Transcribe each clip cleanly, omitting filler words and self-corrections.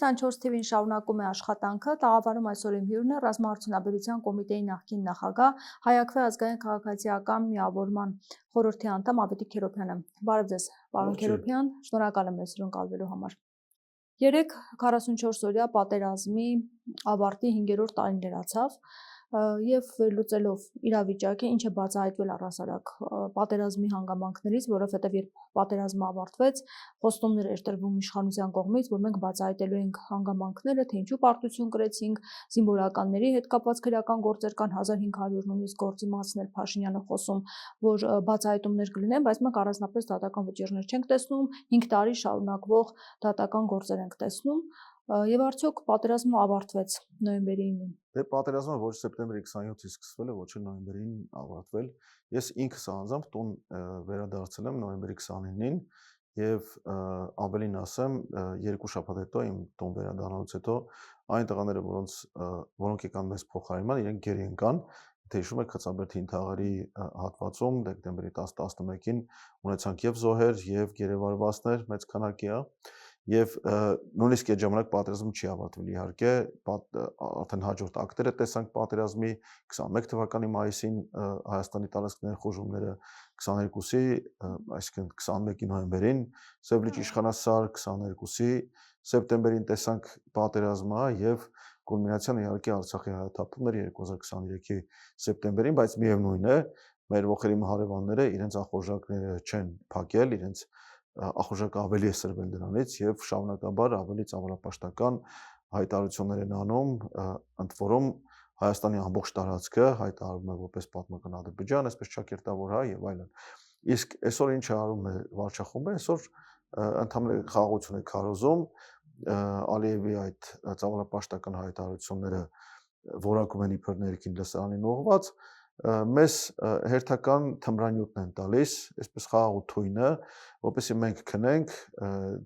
24 թիվին շարունակում է աշխատանքը, տաղավարում այսօր իմ հյուրն է Ռազմաարդյունաբերության կոմիտեի նախկին նախագահ, Հայաքվե ազգային քաղաքացիական միավորման խորհրդի անդամ Ավետիք Քերոբյանը։ Բարև ձեզ, պարոն Քերոբյան, շնորհակալ եմ մեզ հյուրընկալվելու համար։ Երեկ 44-օրյա պատերազմի ավարտի 5-րդ տարին լրացավ եւ վերլուծելով իրավիճակը, ինչ է բացահայտվել առհասարակ պատերազմի հանգամանքներից, որովհետեւ երբ պատերազմը ավարտվեց, խոստումներ էր տրվում իշխանության կողմից, որ մենք բացահայտելու ենք հանգամանքները, թե ինչու պարտություն կրեցինք, զինվորականների հետ կապված քրեական գործեր կան 1500 նույնիսկ գործի մասն էր Փաշինյանը խոսում, որ բացահայտումներ կլինեն, բայց մենք առանձնապես դատական վճիռներ չենք տեսնում, 5 տարի շարունակվող դատական գործեր ենք տեսնում, եւ արդյոք պատերազմը ավարտվեց նոյեմբերի 9-ին։ Դե պատերազմը ոչ սեպտեմբերի 27-ից սկսվել է, ոչ էլ նոյեմբերին ավարտվել։ Ես ինքս անձամբ տուն վերադարձել եմ նոյեմբերի 29-ին եւ ավելին ասեմ, 2 շաբաթ հետո իմ տուն վերադառնալուց հետո այն տղաները, որոնք եկան մեզ փոխարինման, իրենք գերի ընկան, թե հիշում եք Խծաբերդի թաղերի հատվածում դեկտեմբերի 10-11-ին ունեցանք եւ զոհեր եւ գերեվարվածներ մեծ քանակի, եւ նույնիսկ այդ ժամանակ պատերազմը չի ավարտվել իհարկե, արդեն հաջորդ ակտերը տեսանք պատերազմի 21 թվականի մայիսին Հայաստանի տարածքների խոժումները, 22-ի, այսինքն 21-ի նոյեմբերին Սևլիճ իշխանասար, 22-ի սեպտեմբերին տեսանք պատերազմը եւ կուլմինացիան իհարկե Արցախի հայաթափումն էր 2023-ի սեպտեմբերին, բայց միևնույն է, մեր ողերի հարևանները իրենց ախորժակները չեն փակել, իրենց ախորժակը ավելի է սրվել դրանից եւ շարունակաբար ավելի ծավալապաշտական հայտարարություններ են անում, ընդ որում Հայաստանի ամբողջ տարածքը հայտարարում է որպես պատմական Ադրբեջան, այսպես ճակերտավոր հայ եւ այլն։ Իսկ այսօր ինչ է արում է վարչախումբը, այսօր ընդհանուր խաղաղություն է քարոզում, Ալիևի այդ ծավալապաշտական հայտարարությունները որակում են իբր ներքին լսարանին ուղղված, մեզ հերթական թմրանյութն են տալիս, այսպես խաղաղ ու թույնը, որպեսզի մենք քնենք,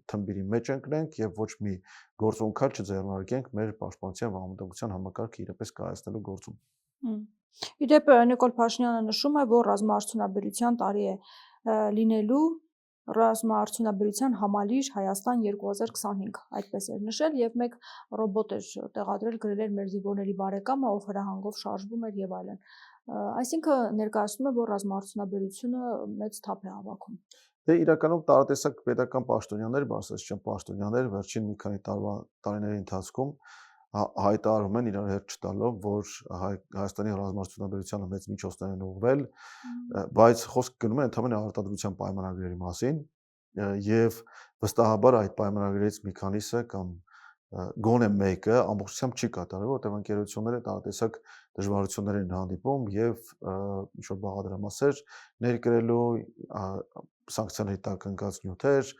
թմբիրի մեջ ընկնենք եւ ոչ մի գործուն քար չձեռնարկենք մեր պաշտպանության եւ անվտանգության համակարգը իրապես կայացնելու գործում։ Իդեպ Նիկոլ Փաշինյանը նշում է, որ ռազմաարդյունաբերության տարի է լինելու ռազմաարդյունաբերության համալիր Հայաստան 2025, այդպես էր նշել եւ մեկ ռոբոտ էր տեղադրել, գրել էր մեր զինվորների բարեկամը, ով հրահանգով շարժվում էր եւ այլն։ Այսինքն ներկայացնում է, որ ռազմաարդյունաբերությունը մեծ թափ է հավաքում։ Դե իրականում տարատեսակ պետական պաշտոնյաներ, բարձրաստիճան պաշտոնյաներ վերջին մի քանի տարիների ընթացքում հայտարարում են իրար հետ չտալով, որ Հայաստանի ռազմաարդյունաբերությանը մեծ միջոցներ են ուղղվել, բայց խոսքը գնում է ընդհանրապես արտադրության պայմանագրերի մասին եւ վստահաբար այդ պայմանագրերից մի քանիսը կամ գոնե մեկը ամբողջությամբ չի կատարվում, որտեղ ընկերությունները տարատեսակ դժվարություններ են հանդիպում եւ ինչ որ բաղադրամասեր ներկրելու, սանկցիաների տակ ընկած նյութեր,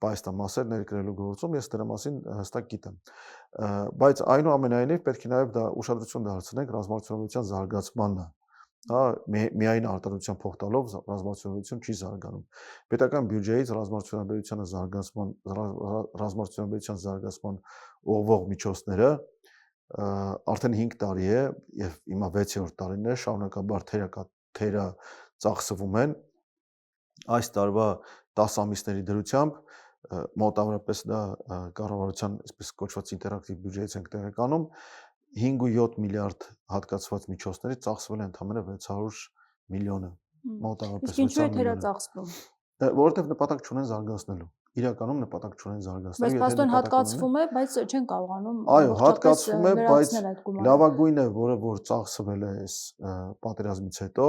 պայստամասեր ներկրելու գործում ես դրա մասին հստակ գիտեմ։ Բայց այնուամենայնիվ պետք է նաեւ դա ուշադրություն դարձնենք ռազմաարդյունաբերության զարգացմանը։ Միայն արտադրության փող տալով ռազմաարդյունաբերություն չի զարգանում։ Պետական բյուջեից ռազմաարդյունաբերության զարգացման ուղղվող միջոցները արդեն 5 տարի է եւ հիմա 6-րդ տարին է շարունակաբար թերա ծախսվում են այս տարվա 10 ամիսների դրությամբ մոտավորապես դա կառավարության այսպես կոչված ինտերակտիվ բյուջեից ենք տեղեկանում 5.7 միլիարդ հատկացված միջոցներից ծախսվել է ընդամենը 600 միլիոնը մոտավորապես 600 միլիոն։ Ինչու է թերածախսվում։ Որովհետև նպատակ չունեն զարգացնելու։ Իրականում նպատակ չունեն զարգացնելու։ Բայց փաստորեն հատկացվում է, բայց չեն կարողանում։ Այո, հատկացվում է, բայց լավագույնը, որ ծախսվել է այս պատերազմից հետո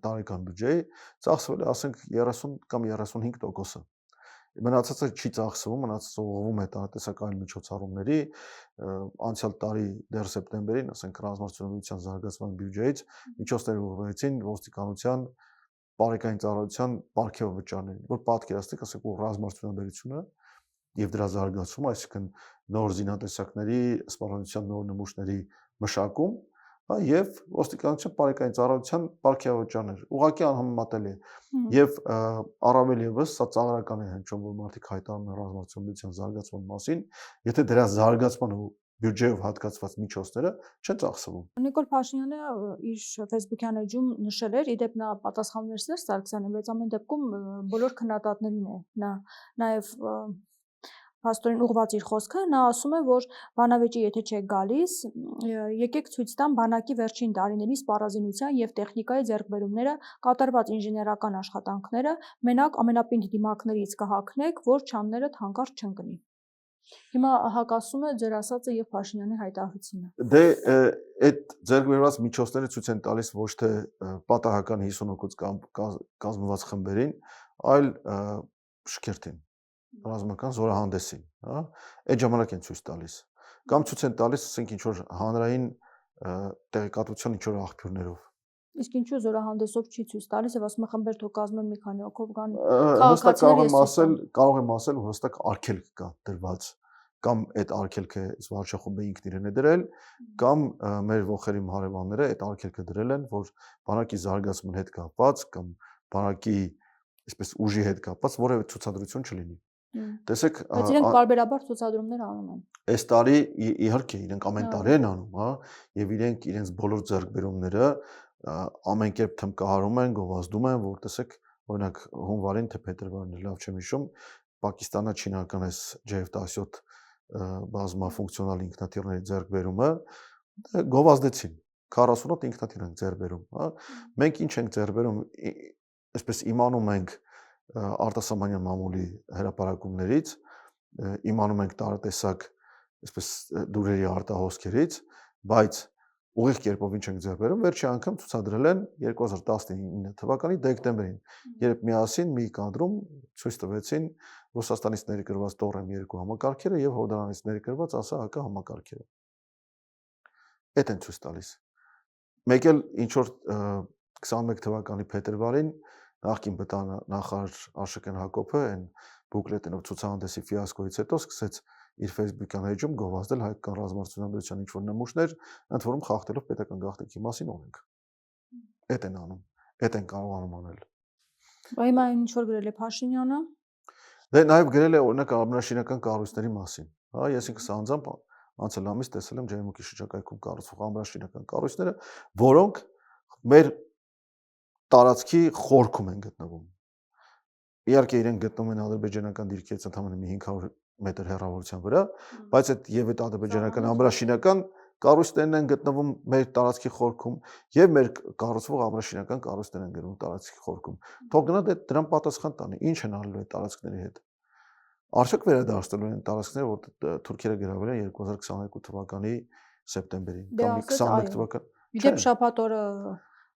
տարեկան բյուջեի, ծախսվել է, ասենք 30 կամ 35%-ը։ Մնացածը չի ծախսվում, մնացածը ուղղվում է տարատեսակ այլ միջոցառումների, անցյալ տարի դեռ սեպտեմբերին, ասենք ռազմաարդյունաբերության զարգացման բյուջեից միջոցներ ուղղվեցին ոստիկանության բարեկային ծառայության պարգևավճարներին, որ պատկերացնեք, ասենք ռազմաարդյունաբերությունը եւ դրա զարգացումը, այսինքն նոր զինատեսակների, սպառողջության նոր նմուշների մշակում, եւ ոստիկանության բարեկային ծառայության պարգևավճարներ, ուղղակի անհամեմատելի է։ Եվ առավել եւս սա ծաղրական է հնչում, որ մարդիկ հայտարարում են ռազմաարդյունաբերության զարգացման մասին, եթե դրա զարգացման բյուջեով հատկացված միջոցները չեն ծախսվում։ Նիկոլ Փաշինյանը իր Facebook-յան էջում նշել էր, իդեպ նա պատասխանում էր Սերժ Սարգսյանին, բայց ամեն դեպքում բոլոր քննադատներին է նա նաև փաստորեն ուղղված իր խոսքը, նա ասում է, որ բանավեճի եթե չեք գալիս, եկեք ցույց տամ բանակի վերջին տարիների սպառազինության եւ տեխնիկայի ձեռքբերումները, կատարված ինժեներական աշխատանքները, մենակ ամենապինդ դիմակներից կհագնեք, որ չաններդ հանկարծ չընկնի։ Հիմա հակասում է ձեր ասածը եւ Փաշինյանի հայտարարությունը։ Դե այդ ձեռքբերված միջոցները ցույց են տալիս ոչ թե պատահական 50 հոգուց կազմված խմբերին, այլ շքերթին, ռազմական զորահանդեսին, հա, այդ ժամանակ են ցույց տալիս։ Կամ ցույց են տալիս, ասենք ինչ որ հանրային տեղեկատվության ինչ որ աղբյուրներով։ Իսկ ինչու զորահանդեսով չի ցույց տալիս եւ ասում է խմբեր թող կազմեն մի քանի հոգով կան Հստակ քաղաքացիներ կարող եմ ասել, որ հստակ արգելք կա դրված, կամ այդ արգելքը Վարչախումբը ինքն իրեն է դրել, կամ մեր ողերի հարևանները այդ արգելքը դրել են, որ բանակի զարգացման հետ կապված կամ բանակի այսպես ուժի հետ կապված որևէ ցուցադրություն չլինի։ Տեսեք, բայց իրենք բարբերաբար ցուցադրումներ անում են։ Այս տարի իհարկե իրենք ամեն տարի են անում, հա, եւ իրենք իրենց բոլոր ձեռքբերումները ամեն կերպ թմկահարում են, գովազդում են, որ տեսեք, օրինակ հունվարին թե փետրվարին, լավ չեմ հիշում, Պակիստանա-չինական այս J-17 բազմաֆունկցիոնալ ինքնաթիռների ձեռքբերումը գովազդեցին 48 ինքնաթիռ են ձեռքբերում, հա։ Մենք ինչ ենք ձեռքբերում, այսպես իմանում ենք արտասահմանյան մամուլի հրապարակումներից, իմանում ենք տարատեսակ այսպես դուրերի արտահոսքերից, բայց ուղիղ կերպով ինչ ենք ձեռքբերում, վերջի անգամ ցուցադրել են 2019 թվականի դեկտեմբերին, երբ միասին մի կադրում ցույց տվեցին Ռուսաստանից ներկրված Տորեմ 2 համակարգերը եւ Հորդանանից ներկրված ԱՍԱ-ՀԿ համակարգերը։ Այդ են ցույց տալիս։ Մեկ էլ ինչ որ 21 թվականի փետրվարին նախկին նախարար Աշոկյան Հակոբը այն բուկլետինով ցուցահանդեսի ֆիասկոից հետո սկսեց իր Facebook-յան էջում գովազդել հայկական ռազմարտությունների ինչ որ նմուշներ, ընդ որում խախտելով պետական գաղտնիքի մասին օրենք։ Այդ են անում, այդ են կարողանում անել։ Բայց հիմա ինչ որ գրել է Փաշինյանը։ Դե նաև գրել է օրինակ ամենաշինական կառույցների մասին, հա, ես ինքս անձամբ անցյալ ամիս տեսել եմ Ջերմուկի շրջակայքում կառուցվող ամենաշինական կառույցները, որոնք մեր տարածքի խորքում են գտնվում։ Իհարկե իրենք գտնվում են ադրբեջանական դիրքերից ընդամենը մի 500 մետր հեռավորության վրա, բայց այդ ադրբեջանական ամենաշինական կառույցներն են գտնվում մեր տարածքի խորքում եւ մեր կառուցվող ամենաշինական կառույցներն են գտնվում տարածքի խորքում։ Թող գնա դրան պատասխան տանի, ինչ են անելու այդ տարածքների հետ։ Արդյոք վերադարձնելու են տարածքները, որ թուրքերը գրավել են 2022 թվականի սեպտեմբերին կամ 21 թվական։ Իդեպ շաբաթ օրը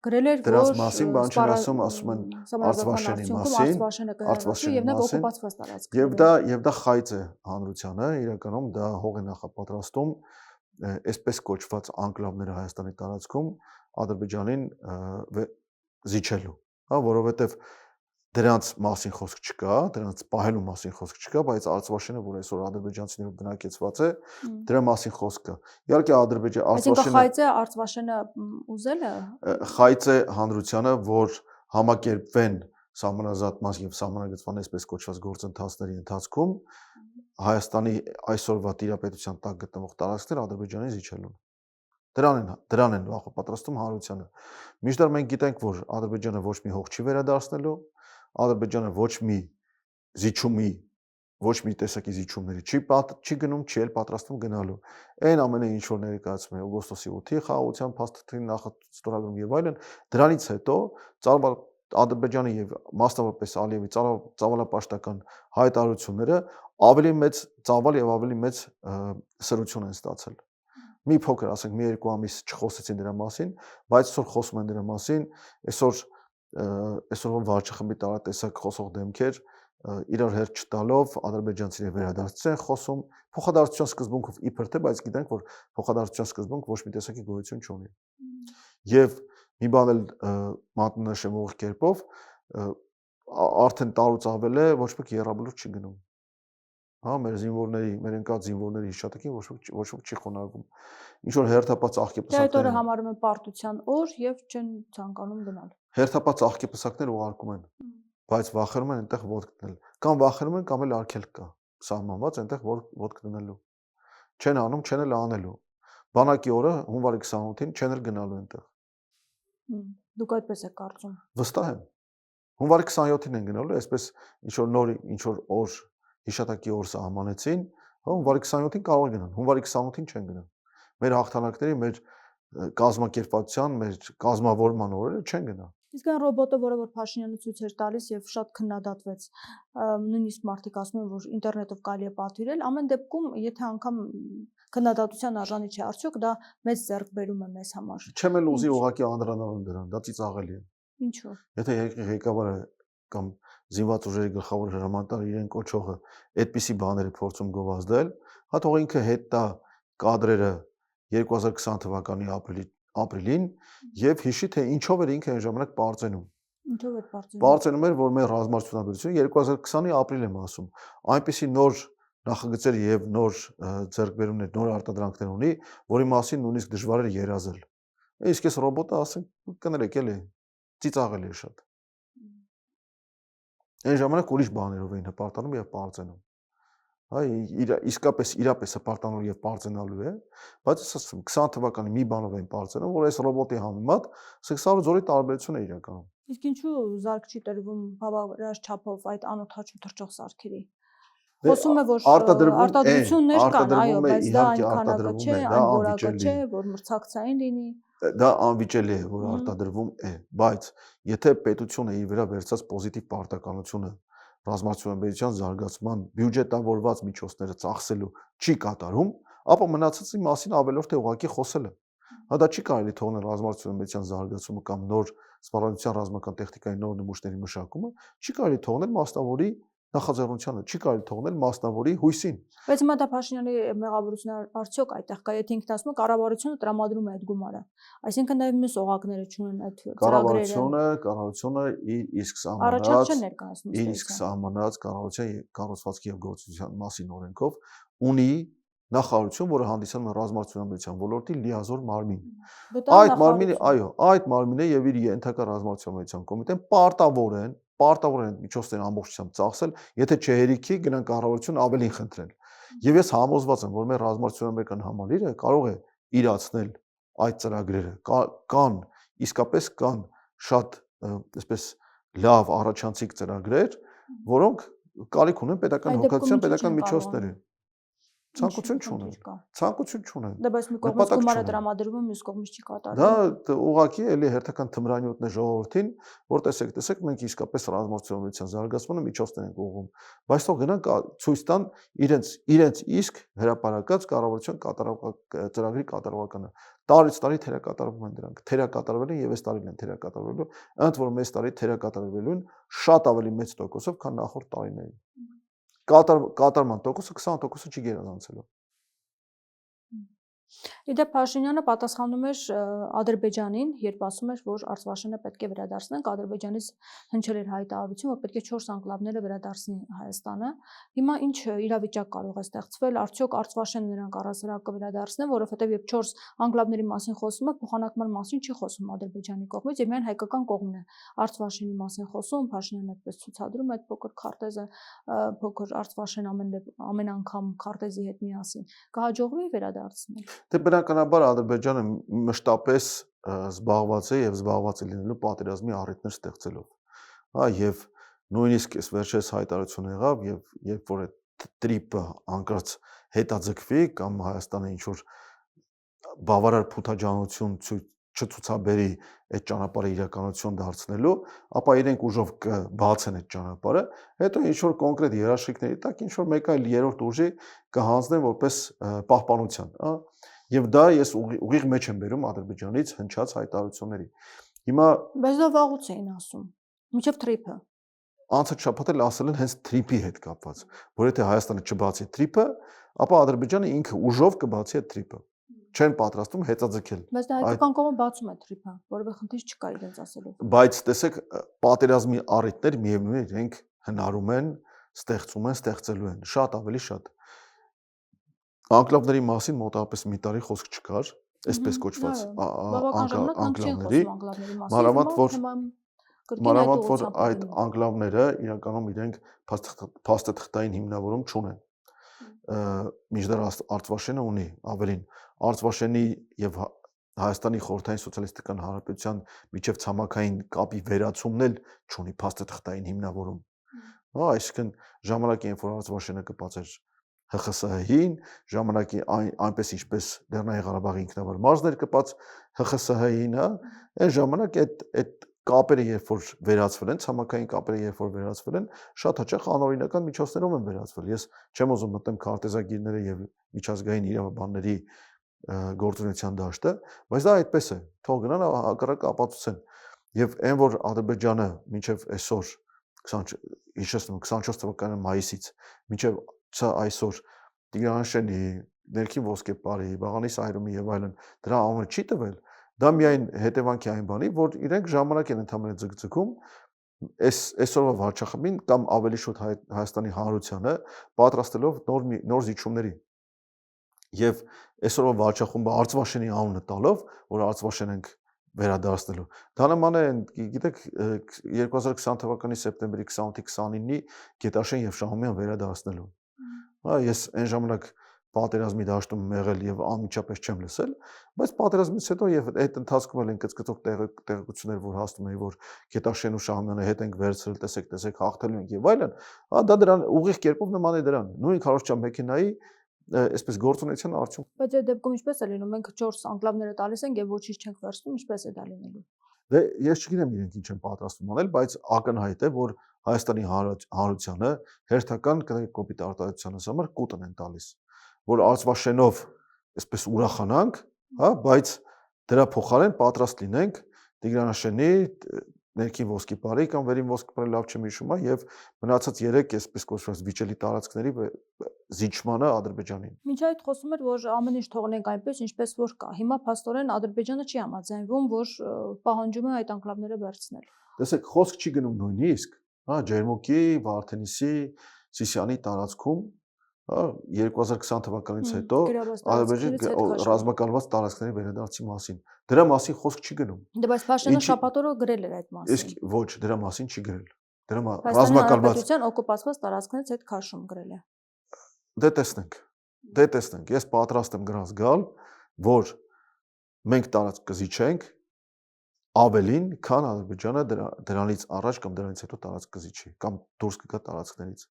գրել էր, որ դրանց մասին բան չեն ասում են Արցվաշենի մասին, Արցվաշենի եւ նա օկուպացված տարածք։ Եվ դա խայծ է հանրությանը, իրականում դա հող է նախապատրաստում այսպես կոչված անկլավները Հայաստանի տարածքում Ադրբեջանին զիջելու, հա, որովհետեւ դրանց մասին խոսք չկա, դրանց պահելու մասին խոսք չկա, բայց Արցվաշենը, որ այսօր ադրբեջանցիներով բնակեցված է, դրա մասին խոսք կա։ Իհարկե Արցվաշենը խայծ է Արցվաշենը ուզել է։ Խայծ է հանրությանը, որ համակերպվեն սահմանազատման եւ սահմանագծման այսպես կոչված գործընթացների ընթացքում Հայաստանի այսօրվա տիրապետության տակ գտնվող տարածքներ Ադրբեջանին զիջելուն։ Դրան են նախապատրաստում հանրությանը։ Մինչդեռ մենք գիտենք, որ Ադրբեջանը ոչ մի հող չի վերադարձնելու, Ադրբեջանը ոչ մի զիջումի, ոչ մի տեսակի զիջումների չի գնում, չի էլ պատրաստվում գնալու։ Այն ամենը ինչ որ ներկայացում է օգոստոսի 8-ի խաղաղության փաստաթղթի նախաստորագրում եւ այլն, դրանից հետո Ադրբեջանի եւ մասնավորապես Ալիևի ծավալապաշտական հայտարարությունները ավելի մեծ ծավալ եւ ավելի մեծ սրություն են ստացել։ Մի փոքր, ասենք, մի երկու ամիս չխոսեցին դրա մասին, բայց այսօր խոսում են դրա մասին, այսօրվա Վարչախմբի տարատեսակ խոսող դեմքեր իրար հետ չտալով ադրբեջանցիները վերադարձել են խոսում փոխադարձության սկզբունքով իբր թե, բայց գիտենք, որ փոխադարձության սկզբունք ոչ մի տեսակի գոյություն չունի։ Եվ մի բան էլ մատնանշեմ ուղիղ կերպով, արդեն տարուց ավել է ոչ մեկ երրաբլուր չի գնում։ Հա, մեր զինվորների, մեր ընկած զինվորների հիշատակին ոչ ոք չի խոնարհվում։ Ինչ որ հերթապած աղքեպսակներ։ Այդ օրը համարում են պարտության օր եւ չեն ցանկանում գնալ։ Հերթապած աղքեպսակներ ուղարկում են, բայց վախենում են այնտեղ ոտք դնել։ Կամ վախենում են, կամ էլ արգելք կա սահմանված այնտեղ ոտք դնելու։ Չեն անում, չեն էլ անելու։ Բանակի օրը հունվարի 28-ին չեն էլ գնալու այնտեղ։ Դուք այդպես եք կարծում։ Վստահ եմ։ Հունվարի 27-ին են գնալու, այսպես ինչ որ նոր ինչ որ օր հիշատակի օր սահմանեցին, հունվարի 27-ին կարող են գնան, հունվարի 28-ին չեն գնա։ Մեր հաղթանակների, մեր կազմակերպվածության, մեր կազմավորման օրերը չեն գնա։ Իսկ այն ռոբոտը, որը որ Փաշինյանը ցույց էր տալիս եւ շատ քննադատվեց, նույնիսկ մարդիկ ասում են, որ ինտերնետով կարելի է պատվիրել, ամեն դեպքում, եթե անգամ քննադատության արժանի չէ, արդյոք դա մեծ ձեռքբերում է մեզ համար։ Չեմ էլ ուզի ուղղակի անդրադառնալ դրան, դա ծիծաղելի է։ Ինչու՞։ Եթե ղեկավարը կամ զինված ուժերի գլխավոր հրամանատարը իրեն կոչողը այդպիսի բաները փորձում գովազդել, հա թող ինքը հետ տա կադրերը 2020 թվականի ապրիլին եւ հիշի թե ինչով էր ինքը այն ժամանակ պարծենում։ Ինչով էր պարծենում։ Պարծենում էր, որ մեր ռազմարտությունաբերությունը 2020-ի ապրիլ եմ ասում, այնպիսի նոր նախագծեր եւ նոր ձեռքբերումներ, նոր արտադրանքներ ունի, որի մասին նույնիսկ դժվար է երազել։ Իսկ այս ռոբոտը ասենք կներեք էլի, ծիծաղելի է շատ։ Այն ժամանակ ուրիշ բաներով էին հպարտանում եւ պարծենում։ Հա, իսկապես իրապես հպարտանալու եւ պարծենալու է, բայց ես ասում 20 թվականի մի բանով էին պարծենում, որ այս ռոբոտի համեմատ սեքսալոզորի տարբերություն է իրականում։ Իսկ ինչու զարգ չի տրվում բավարար չափով այդ անօթաչու թռչող սարքերի։ Դե, Խոսում է, որ արտադրություններ կան, այո, բայց դա այնքանակը չէ, այն որակը չէ, որ մրցակցային լինի։ Դա անվիճելի է, որ արտադրվում է, բայց եթե պետությունը իր վրա վերցած պոզիտիվ պարտականությունը ռազմարտությունաբերության զարգացման բյուջետավորված միջոցները ծախսելու չի կատարում, ապա մնացածի մասին ավելորդ է ուղղակի խոսելը։ Հա դա չի կարելի թողնել ռազմարտությունաբերության զարգացումը կամ նոր սպառազինության ռազմական տեխնիկայի նոր նմուշների մշակումը, չի կարելի թողնել մասնավորի նախաձեռնությանը, չի կարելի թողնել մասնավորի հույսին։ Բայց հիմա դա Փաշինյանի մեղավորությունը արդյոք այդտեղ կա, եթե ինքն ասում է կառավարությունը տրամադրում է այդ գումարը։ Այսինքն նաև մյուս օղակները չունեն այդ ծրագրերը։ Կառավարությունը իր իսկ առաջարկ չեն ներկայացնում իր իսկ սահմանած կառավարության կառուցվածքի եւ գործունեության մասին օրենքով ունի նախարարություն, որը հանդիսանում է ռազմարտությունաբերության ոլորտի լիազոր մարմին։ Այդ մարմինը, այո, այդ մարմինը եւ իր ենթակա ռազմարտությունաբերության կոմիտեն պարտավոր են միջոցներ ամբողջությամբ ծախսել, եթե չհերիքի գնան կառավարություն ավելին խնդրել։ Եվ ես համոզված եմ, որ մեր ռազմարտությունաբերական համալիրը կարող է իրացնել այդ ծրագրերը։ Իսկապես կան շատ այսպես լավ առաջանցիկ ծրագրեր, որոնք կարիք ունեն պետական հոգացության, պետական միջոցների։ Ցանկություն չունեն։ Դա բայց մի կողմից գումարը տրամադրվում, մյուս կողմից չի կատարվում։ Դա ուղղակի էլի հերթական թմրանյութն է ժողովրդին, որ տեսեք, մենք իսկապես ռազմարտությունաբերության զարգացմանը միջոցներ ենք ուղղում, բայց թող գնան ցույց տան իրենց իսկ հրապարակած կառավարության ծրագրի կատարողականը։ Տարից տարի թերակատարվում են դրանք, թերակատարվել են եւ այս տարին են թերակատարվելու, ընդ որում այս տարի թերակատարվելու են շատ ավելի մեծ տոկոսով, քան նախորդ տարիներին։ Կատարման տոկոսը 20% չի գերազանցելու։ Իդեպ Փաշինյանը պատասխանում էր Ադրբեջանին, երբ ասում էր, որ Արցվաշենը պետք է վերադարձնենք, Ադրբեջանից հնչել էր հայտարարություն, որ պետք է 4 անկլավները վերադարձնի Հայաստանը։ Հիմա ինչ իրավիճակ կարող է ստեղծվել, արդյոք Արցվաշենը նրանք առասարակ կվերադարձնեն, որովհետև երբ 4 անկլավների մասին խոսում է, փոխանակման մասին չի խոսում Ադրբեջանի կողմից, եւ միայն հայկական կողմն է Արցվաշենի մասին խոսում, Փաշինյանը այդպես ցուցադրում այդ փոքր քարտեզը, փոքր Արցվաշեն ամեն անգամ քարտեզի հետ միասին։ Կհաջողվի վերադարձնել։ Դե բնականաբար Ադրբեջանը մշտապես զբաղված է եւ զբաղված է լինելու պատերազմի առիթներ ստեղծելով։ Հա եւ նույնիսկ այս վերջերս հայտարարություն եղավ եւ երբ որ այդ տրիպը անկարծ հետաձգվի կամ Հայաստանը ինչ որ բավարար փութաջանություն չցուցաբերի այդ ճանապարհը իրականություն դարձնելու, ապա իրենք ուժով կբացեն այդ ճանապարհը, հետո ինչ որ կոնկրետ երաշխիքների տակ ինչ որ մեկ այլ երրորդ ուժի կհանձնեն որպես պահպանության, հա։ Եվ դա ես ուղիղ մեջ եմ բերում Ադրբեջանից հնչած հայտարարությունների։ Հիմա բայց դա վաղուց էին ասում, մինչև տրիպը։ Անցած շաբաթ էլ ասել են հենց տրիպի հետ կապված, որ եթե Հայաստանը չբացի տրիպը, ապա Ադրբեջանը ինքը ուժով կբացի այդ տրիպը։ Չեն պատրաստվում հետաձգել։ Բայց դա հայկական կողմը բացում է տրիպը, որովհետեւ խնդիր չկա իրենց ասելով։ Բայց տեսեք, պատերազմի առիթներ միևնույն է իրենք հնարում են, ստեղծում են, ստեղծելու են, շատ ավելի շատ։ Անկլավների մասին մոտավորապես մի տարի խոսք չկար, այսպես կոչված անկլավների, մանավանդ որ այդ անկլավները իրականում իրենք փաստաթղթային հիմնավորում չունեն։ Մինչդեռ Արցվաշենը ունի, ավելին, Արցվաշենի եւ Հայաստանի Խորհրդային Սոցիալիստական Հանրապետության միջև ցամաքային կապի վերացումն էլ չունի փաստաթղթային հիմնավորում։ հա, այսինքն ժամանակի երբ որ Արցախաշենը կպած էր ՀԽՍՀ-ին, ժամանակի այնպես ինչպես Լեռնային Ղարաբաղի ինքնավար մարզներ կպած ՀԽՍՀ-ին, հա, այն ժամանակ այդ կապերը երբ որ վերացվել են, ցամաքային կապերը երբ որ վերացվել են, շատ հաճախ անօրինական միջոցներով են վերացվել։ Ես չեմ ուզում մտնել քարտեզագիրները եւ միջազգային իրավաբանների գործունեության դաշտը, բայց դա այդպես է։ Թող գնան հակառակը ապացուցեն։ Եվ այն որ Ադրբեջանը մինչև այսօր 24 թվականի մայիսից մինչև այսօր Տիգրանաշենի, Ներքին ոսկեպարի, Վաղանի Սայրումի եւ այլն դրա անունը չի տվել, դա միայն հետևանքի այն բանի, որ իրենք ժամանակ են ընդհանրապես ձգձգում այսօրվա վարչախմբին կամ ավելի շուտ Հայաստանի Հանրությանը պատրաստելով նոր զիջումների։ Եվ այսօրվա վարչախումբը Արցախաշենի անունը տալով, որ Արցախաշեն ենք վերադարձնելու։ Դա նման է, գիտեք, 2020 թվականի սեպտեմբերի 28-ի 29-ի Գետաշեն եւ Շահումյան վերադարձնելու։ Հա, ես այն ժամանակ պատերազմի դաշտում եմ եղել եւ անմիջապես չեմ լսել, բայց պատերազմից հետո եւ այդ ընթացքում էլ են կծկծող տեղեկություններ, որ հասնում էին, որ Գետաշեն ու Շահումյանը հետ ենք վերցրել, տեսեք, հաղթելու ենք եւ այլն, հա, դա դրան ուղիղ կերպով նման է դրան։ Նույն քարոզչական մեքենայի այսպես գործունեության արդյունք։ Բայց այդ դեպքում ինչպես է լինում, մենք 4 անկլավները տալիս ենք եւ ոչինչ չենք վերցնում, ինչպես է դա լինելու։ Դե ես չգիտեմ իրենք ինչ են պատրաստում անել, բայց ակնհայտ է, որ Հայաստանի Հանրությանը հերթական կոպիտ արտահայտությանս համար կուտն են տալիս, որ Արցախաշենով այսպես ուրախանանք, հա, բայց դրա փոխարեն պատրաստ լինենք Տիգրանաշենի, Ներքին ոսկեպարի կամ Վերին ոսկեպարի լավ չեմ հիշում, եւ մնացած 3 այսպես կոչված վիճելի տարածքների զիջմանը Ադրբեջանին։ Մինչ այդ խոսում էր, որ ամեն ինչ թողնենք այնպես, ինչպես որ կա։ Հիմա փաստորեն Ադրբեջանը չի համաձայնվում, որ պահանջում է այդ անկլավները վերցնել։ Տեսեք, խոսք չի գնում նույնիսկ, հա, Ջերմուկի, Վարդենիսի, Սիսիանի տարածքում, հա, 2020 թվականից հետո Ադրբեջանի ռազմակալված տարածքների վերադարձի մասին։ Դրա մասին խոսք չի գնում։ Դե բայց Փաշինյանը շաբաթօրը գրել էր այդ մասին։ Իսկ ոչ, դրա մասին չի գրել։ Դրա ռազմակալված օկուպացված տարածքներից այդ քաշում գրել է։ Դե տեսնենք, ես պատրաստ եմ գրած գալ, որ մենք տարածք կզիջենք ավելին, քան Ադրբեջանը դրանից առաջ կամ դրանից հետո տարածք կզիջի կամ դուրս կգա տարածքներից։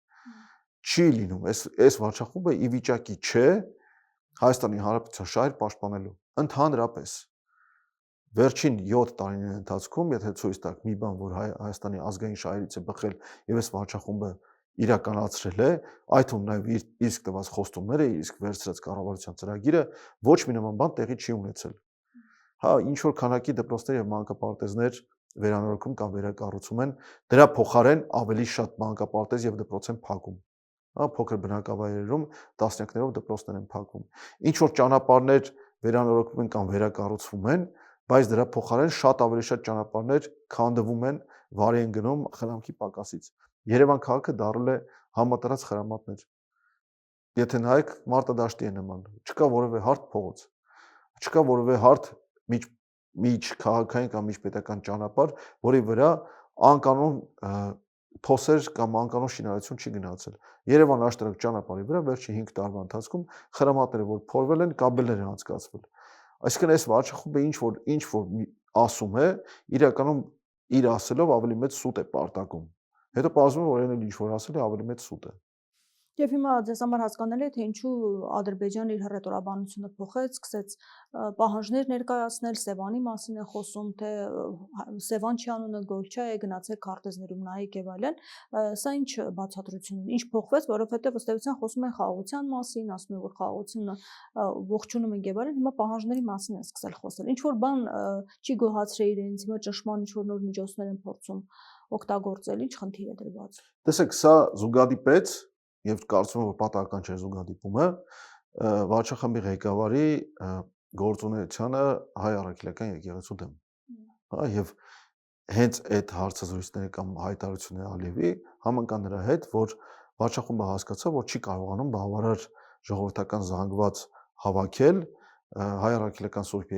Չի լինում, այս վարչախումբը ի վիճակի չէ Հայաստանի Հանրապետության շահեր պաշտպանելու ընդհանրապես։ Վերջին 7 տարիների ընթացքում, եթե ցույց տաք մի բան, որ Հայաստանի ազգային շահերից է բխել եւ այս վարչախումբը իրականացրել է, այդ թվում նաև իր իսկ տված խոստումները, իսկ վերցրած կառավարության ծրագիրը ոչ մի նման բան տեղի չի ունեցել։ Հա, ինչ որ քանակի դպրոցներ եւ մանկապարտեզներ վերանորոգում կամ վերակառուցում են, դրա փոխարեն ավելի շատ մանկապարտեզ եւ դպրոց են փակում։ Հա, փոքր բնակավայրերում տասնյակներով դպրոցներ են փակում։ Ինչ որ ճանապարհներ վերանորոգվում են կամ վերակառուցվում են, բայց դրա փոխարեն շատ ավելի շատ ճանապարհներ քանդվում են, վարի են գնում խնամքի պակասից։ Երևան քաղաքը դառել է համատարած խրամատներ։ Եթե նայեք, Մարտադաշտի է նման, չկա որևէ հարթ փողոց, չկա որևէ հարթ միջ քաղաքային կամ միջպետական ճանապարհ, որի վրա անկանոն փոսեր կամ անկանոն շինարարություն չի գնացել։ Երևան աշտարակ ճանապարհի վրա վերջին 5 տարվա ընթացքում խրամատները որ փորվել են, կաբելներ են անցկացվել։ Այսինքն այս վարչախումբը ինչ որ ասում է, իրականում իր ասելով ավելի մեծ սուտ է պարտակում։ Հետո պարզվում է, որ այն ինչ որ ասել է ավելի մեծ սուտ է։ Եվ հիմա ձեզ համար հասկանալի է, թե ինչու Ադրբեջանը իր հռետորաբանությունը փոխեց, սկսեց պահանջներ ներկայացնել, Սևանի մասին է խոսում, թե Սևան չի անունը Գոլչա է, գնացեք քարտեզներում նայեք եւ այլն։ Սա ինչ բացատրություն ունի, ինչ փոխվեց, որովհետեւ ըստ էության խոսում են խաղաղության մասին, ասում են, որ խաղաղությունը ողջունում են եւ այլն, հիմա պահանջների մասին են սկսել խոսել։ Ինչ որ բան չի գոհացրել իրենց, հիմա ճշմարտ ինչ որ նոր միջոցներ են փորձում օգտագործել, ինչ խնդիր է դրված։ Տեսեք, սա զուգադիպեց եւ կարծում եմ, որ պատահական չէ զուգադիպումը վարչախմբի ղեկավարի գործունեությանը հայ առաքելական եկեղեցու դեմ։ Հա, եւ հենց այդ հարցազրույցները կամ հայտարարությունները Ալիևի համընկան նրա հետ, որ վարչախումբը հասկացավ, որ չի կարողանում բավարար ժողովրդական զանգված հավաքել հայ առաքելական Սուրբ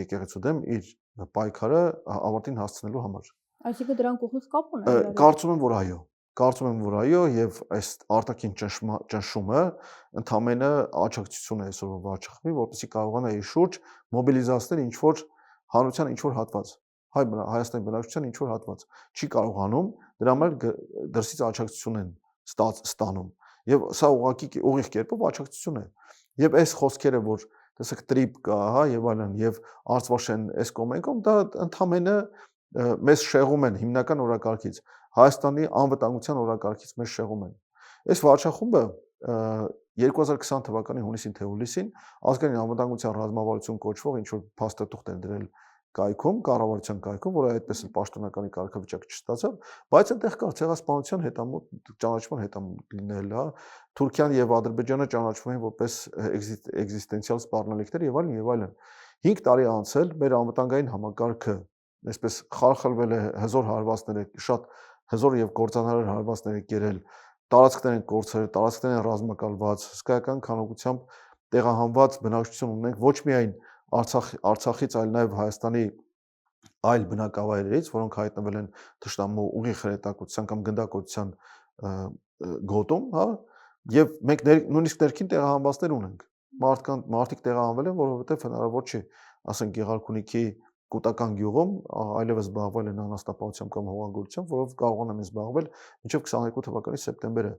եկեղեցու դեմ իր պայքարը ավարտին հասցնելու համար։ Այսինքն դրանք ուղիղ կապ ունեն։ Կարծում եմ, որ այո, եւ այս արտաքին ճնշումը ընդամենը աջակցություն է այսօրվա վարչախմբի, որպեսզի կարողանա իր շուրջ մոբիլիզացնել ինչ որ հանրության ինչ որ հատված։ Հայաստանի բնակչության ինչ որ հատված չի կարողանում, դրա համար դրսից աջակցություն են ստանում։ Եվ սա ուղիղ կերպով աջակցություն է։ Եվ այս խոսքերը, որ տեսեք տրիպ կա, հա, եւ այլն, եւ Արցվաշեն այս կոմենկում դա ընդամենը մեզ շեղում են հիմնական օրակարգից, Հայաստանի անվտանգության օրակարգից մեզ շեղում են։ Այս վարչախումբը 2020 թվականի հունիսին թե հուլիսին ազգային անվտանգության ռազմավարություն կոչվող ինչ որ փաստաթուղթ են դրել կայքում, կառավարության կայքում, որը այդպես էլ պաշտոնականի կարգավիճակ չստացավ, բայց այնտեղ կար ցեղասպանության հետամուտ ճանաչման հետամուտ լինել, հա, Թուրքիան եւ Ադրբեջանը ճանաչվում են որպես էկզիստենցիալ սպառնալիքներ եւ այլն եւ այլն։ 5 տարի անցել, մեր անվտանգային համակարգը այսպես խարխլվել է, հզոր հարվածներ է, շատ հզոր եւ կործանարար հարվածներ է կերել, տարածքներ են կորցրել, տարածքներ են ռազմակալված, հսկայական քանակությամբ տեղահանված բնակչություն ունենք ոչ միայն Արցախից, այլ նաև Հայաստանի այլ բնակավայրերից, որոնք հայտնվել են թշնամու ուղիղ հրետակության կամ գնդակոծության գոտում, հա, եւ մենք նույնիսկ ներքին տեղահանվածներ ունենք։ Մարդիկ տեղահանվել են, որովհետեւ հնարավոր չի, ասենք Գեղարքունիքի կൂട്ടական գյուղում այլևս զբաղվել են անաստապահությամբ կամ հողագործությամբ, որով կարողանում են զբաղվել մինչև 22 թվականի սեպտեմբերը։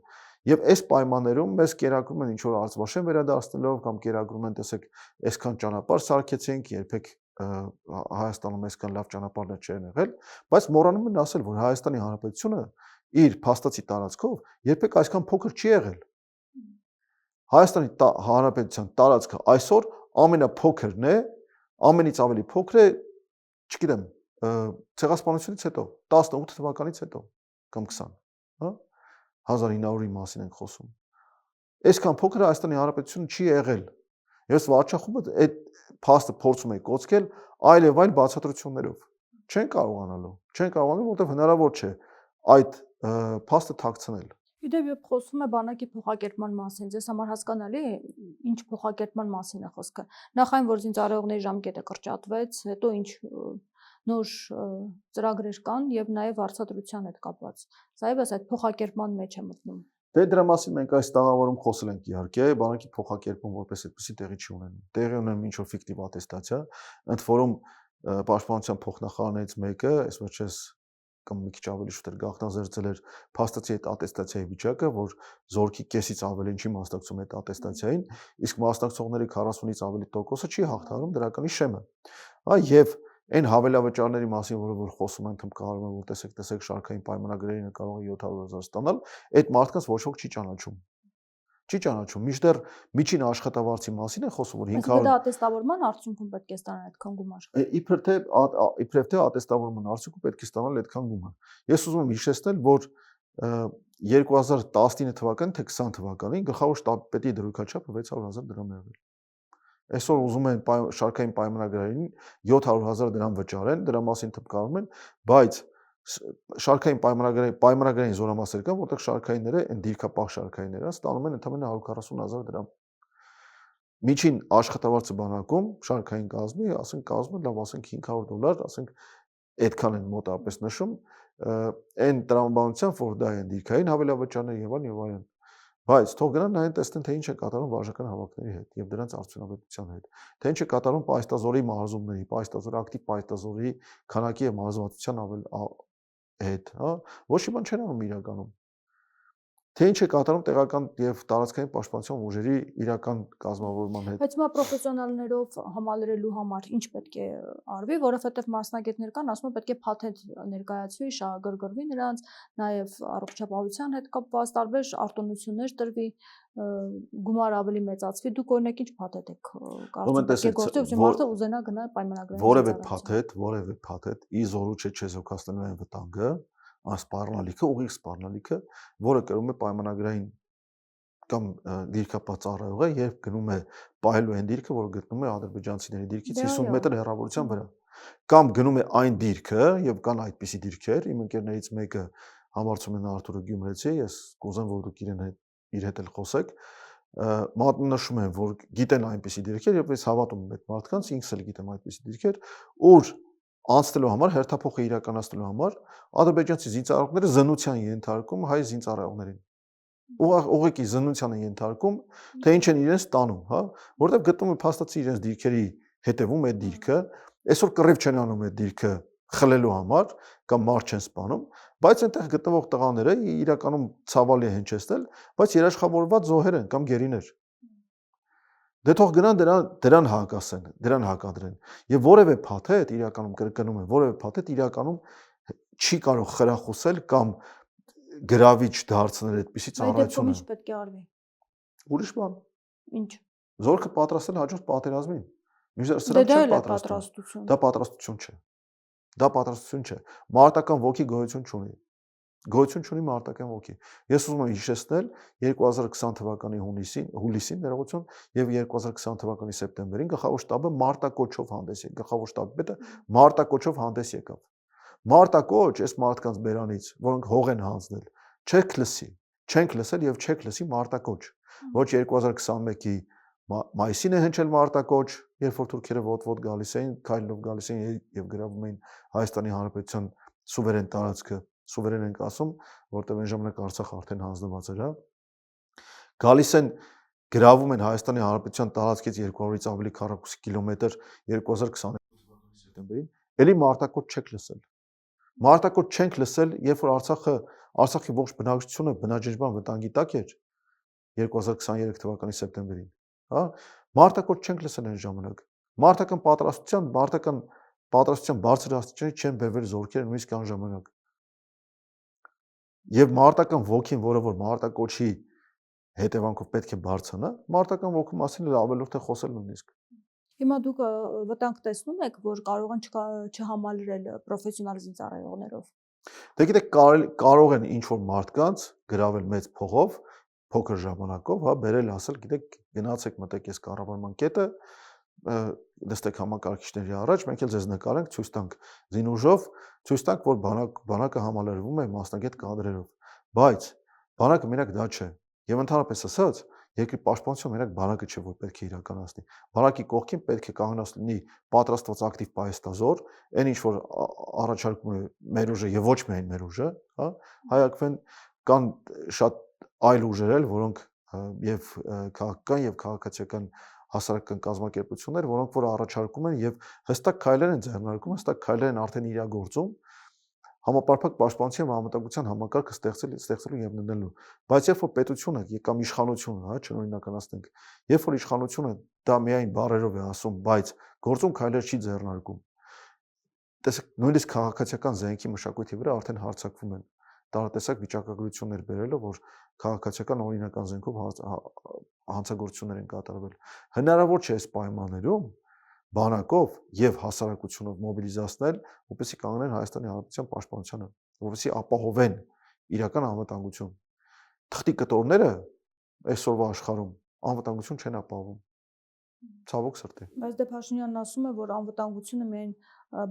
Եվ այս պայմաններում մեզ կերակրում են ինչ որ Արցվաշեն վերադարձնելով կամ կերակրում են, տեսեք, այսքան ճանապարհ սարքեցինք, երբեք Հայաստանում այսքան լավ ճանապարհներ չեն եղել, բայց մոռանում են ասել, որ Հայաստանի Հանրապետությունը իր փաստացի տարածքով երբեք այսքան փոքր չի եղել։ Հայաստանի Հանրապետության տարածքը այսօր ամենափոքրն է, ամենից ավելի փոքր է, չգիտեմ, ցեղասպանությունից հետո, 18 թվականից հետո կամ 20, հա, 1900-ի մասին ենք խոսում։ Այսքան փոքր Հայաստանի Հանրապետությունը չի եղել։ Ես վարչախումբը այդ փաստը փորձում է կոծկել այլ եւ այլ բացատրություններով։ Չեն կարողանալու, որովհետեւ հնարավոր չէ այդ փաստը թաքցնել։ Իդեպ երբ խոսում է բանակի փոխակերպման մասին, ձեզ համար հասկանալի է ինչ փոխակերպման մասին է խոսքը։ Նախ այն, որ զինծառայողների ժամկետը կրճատվեց, հետո ինչ նոր ծրագրեր կան եւ նաեւ վարձատրության հետ կապված։ Սա եւս այդ փոխակերպման մեջ է մտնում։ Դե դրա մասին մենք այս տաղավարում խոսել ենք իհարկե, բանակի փոխակերպում որպես այդպեսի տեղի չի ունենում։ Տեղի ունենում ինչ որ ֆիկտիվ ատեստացիա, ընդ որում պաշտպանության փոխնախարարներից մեկը, այս վերջերս կամ մի քիչ ավելի շուտ էր գաղտնազերծել էր փաստացի այդ ատեստացիայի վիճակը, որ զորքի կեսից ավելին չի մասնակցում այդ ատեստացիային, իսկ մասնակցողների 40-ից ավելի տոկոսը չի հաղթահարում դրականի շեմը։ Հա, եւ այն հավելավճարների մասին, որ խոսում են թմբկահարում են, որ տեսեք շարքային պայմանագրերին կարող է 700,000 ստանալ, այդ մարդկանց ոչ ոք չի ճանաչում։ Չի ճանաչում։ Մինչդեռ միջին աշխատավարձի մասին է խոսում, որ 500 Դա ատեստավորման արդյունքում պետք է ստանալ այդքան գումար։ Իբրև թե ատեստավորման արդյունքում պետք է ստանալ այդքան գումար։ Ես ուզում եմ հիշեցնել, որ 2019 թվականին թե 20 թվականին գլխավոր շտաբի դրույքաչափը 600,000 դրամ է եղել։ Այսօր ուզում են շարքային պայմանագրերին 700,000 դրամ վճարեն, դրա մասին թվկարում են, բայց շարքային պայմանագրային զորամասեր կան, որտեղ շարքայինները, այն դիրքապահ շարքայինները ստանում են ընդամենը 140,000 դրամ։ Միջին աշխատավարձը բանակում շարքային կազմի, ասենք կազմը, լավ, ասենք $500, ասենք այդքան են մոտավորապես նշում, այն տրամաբանությամբ, որ դա են դիրքային հավելավճարներ եւ այլն։ Բայց թող գնան նայեն տեսնեն, թե ինչ է կատարում վարժական հավաքների հետ եւ դրանց արդյունավետության հետ, թե ինչ է կատարում պայստազորի մարզումների, ակտիվ պայստազորի քանակի եւ մարզվածության հետ, հա, ոչ մի բան չեն անում իրականում։ Թե ինչ է կատարում տեղական եւ տարածքային պաշտպանության ուժերի իրական կազմավորման հետ։ Բայց հիմա պրոֆեսիոնալներով համալրելու համար ինչ պետք է արվի, որովհետեւ մասնագետներ կան, ասում են պետք է փաթեթ ներկայացվի, շահագրգռվի նրանց, նաեւ առողջապահության հետ կապված տարբեր արտոնություններ տրվի, գումար ավելի մեծացվի։ Դուք օրինակ ինչ փաթեթ եք կարծում պետք է գործի, մարդը ուզենա գնա պայմանագրային։ Որևէ փաթեթ ի զորու չէ չեզոքացնելու այն վտանգը, սպառնալիքը, ուղիղ սպառնալիքը, որը կրում է պայմանագրային կամ դիրքապահ ծառայողը, երբ գնում է պահելու այն դիրքը, որը գտնում է ադրբեջանցիների դիրքից 50 մետր հեռավորության վրա, կամ գնում է այն դիրքը, եւ կան այդպիսի դիրքեր, իմ ընկերներից մեկը համարցում է Արթուրը Գյումրեցի, ես կուզեմ, որ դուք իր հետ էլ խոսեք, նշում են, որ գիտեն այնպիսի դիրքեր, եւ ես հավատում եմ այդ մարդկանց, ինքս էլ գիտեմ այդպիսի դիրքեր, ուր անցնելու համար, հերթափոխը իրականացնելու համար ադրբեջանցի զինծառայողները զննության ենթարկում հայ զինծառայողներին։ Ուղղակի զննության են ենթարկում, թե ինչ են իրենց տանում, հա, որովհետև գտնում են փաստացի իրենց դիրքերի հետևում այդ դիրքը, այսօր կռիվ չեն անում այդ դիրքը խլելու համար կամ մարդ չեն սպանում, բայց այնտեղ գտնվող տղաները իրականում ցավալի է հնչեցնել, բայց երաշխավորված զոհեր են կամ գերիներ։ Դե թող գնան դրան հակասեն, դրան հակադրեն։ Եվ որևէ փաթեթ իրականում կրկնում եմ, որևէ փաթեթ իրականում չի կարող խրախուսել կամ գրավիչ դարձնել այդպիսի ծառայությունը։ Ինչ պետք է արվի։ Ուրիշ բան։ Ինչ։ Զորքը պատրաստել հաջորդ պատերազմին։ Դե դա էլ է պատրաստություն։ Դա պատրաստություն չէ։ Դա պատրաստություն չէ։ Մարտական ոգի գոյություն չունի։ Գոյություն չունի մարտական ոգի։ Ես ուզում եմ հիշեցնել 2020 թվականի հուլիսին ներողություն եւ 2020 թվականի սեպտեմբերին գլխավոր շտաբը մարտակոչով հանդես եկավ, գլխավոր շտաբի պետը մարտակոչով հանդես եկավ։ Մարտակոչ այս մարդկանց բերանից, որոնք հող են հանձնել, չեք լսի, չենք լսել եւ չեք լսի մարտակոչ։ Ոչ 2021-ի մայիսին է հնչել մարտակոչ, երբ որ թուրքերը ոտվոտ գալիս էին, քայլով գալիս էին եւ գրավում էին Հայաստանի Հանրապետության սուվերեն տարածքը, սուվերեն ենք ասում, որտեղ այն ժամանակ Արցախը արդեն հանձնված էր, հա։ Գալիս են գրավում են Հայաստանի Հանրապետության տարածքից 200-ից ավելի քառակուսի կիլոմետր 2022 թվականի սեպտեմբերին, ելի մարտակոչ չեք լսել։ Մարտակոչ չենք լսել, երբ որ Արցախի ողջ բնակչությունը բնաջնջման վտանգի տակ էր 2023 թվականի սեպտեմբերին, հա։ Մարտակոչ չենք լսել այն ժամանակ։ Մարտական պատրաստության բարձր աստիճանի չեն բերվել զորքերը նույնիսկ այն ժամանակ։ Եվ մարտական ոգին, որը որ մարտակոչի հետևանքով պետք է բարձրանա, մարտական ոգու մասին էլ ավելորդ է խոսել նույնիսկ։ Հիմա դուք վտանգ տեսնում եք, որ կարող են չհամալրել պրոֆեսիոնալիզմ ծառայողներով։ Դե գիտեք, կարող են ինչ որ մարդկանց գրավել մեծ փողով, փոքր ժամանակով, հա, բերել ասել, գիտեք, գնացեք մտեք այս կառավարման կետը, դստեք համակարգիչների առաջ, մենք էլ ձեզ նկարենք, ցույց տանք զինուժով, ցույց տանք, որ բանակը համալրվում է մասնագետ կադրերով։ Բայց բանակը մենակ դա չէ։ Եվ ընդհանրապես ասած, երկրի պաշտպանությունը մենակ բանակը չէ, որ պետք է իրականացնի։ Բանակի կողքին պետք է կանգնած լինի պատրաստված ակտիվ պահեստազոր, այն ինչ որ առաջարկում է մեր ուժը եւ ոչ միայն մեր ուժը, հա, հայակվեն կան շատ այլ ուժեր էլ, որոնք եւ քաղաքական եւ քաղաքացիական հասարակական կազմակերպություններ, որոնք որ առաջարկում են եւ հստակ քայլեր են ձեռնարկում, հստակ քայլեր են արդեն իրագործում համապարփակ պաշտպանության եւ անվտանգության համակարգը ստեղծելու եւ ննելու։ Բայց երբ որ պետությունը կամ իշխանությունը, հա, չօրինականացնենք, երբ որ իշխանությունը դա միայն բառերով է ասում, բայց գործում քայլեր չի ձեռնարկում, տեսեք, նույնիսկ քաղաքացիական զենքի մշակույթի վրա արդեն հարձակվում են տարատեսակ վիճակագրություններ բերելով, որ քաղաքացիական օրինական զենքով հանցագործություններ են կատարվել։ Հնարավոր չէ այս պայմաններում բանակով եւ հասարակությունով մոբիլիզացնել, որպեսզի կանգնեն Հայաստանի Հանրապետության պաշտպանությանը, որպեսզի ապահովեն իրական անվտանգություն։ Թղթի կտորները այսօրվա աշխարհում անվտանգություն չեն ապահովում։ Ցավոք սրտի։ Բայց դե Փաշինյանն ասում է, որ անվտանգությունը միայն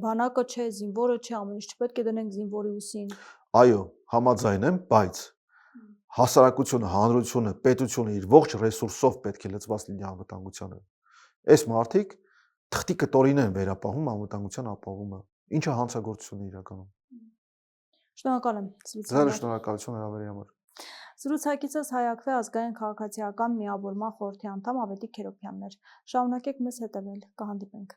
բանակը չէ, զինվորը չէ, ամեն ինչ չպետք է դնենք զինվորի ուսին։ Այո, համաձայն եմ, բայց հասարակությունը, հանրությունը, պետությունը իր ողջ ռեսուրսով պետք է լծված լինի անվտանգությանը։ Այս մարդիկ թղթի կտորին են վերապահում անվտանգության ապահովումը, ինչը հանցագործություն է իրականում։ Շնորհակալ եմ։ Ձեր շնորհակալություն հրավերի համար։ Զրուցակիցս Հայակվե ազգային քաղաքացիական միավորման խորհրդի անդամ Ավետիք Քերոբյանն էր։ Շարունակեք մեզ հետևել, կհանդիպենք։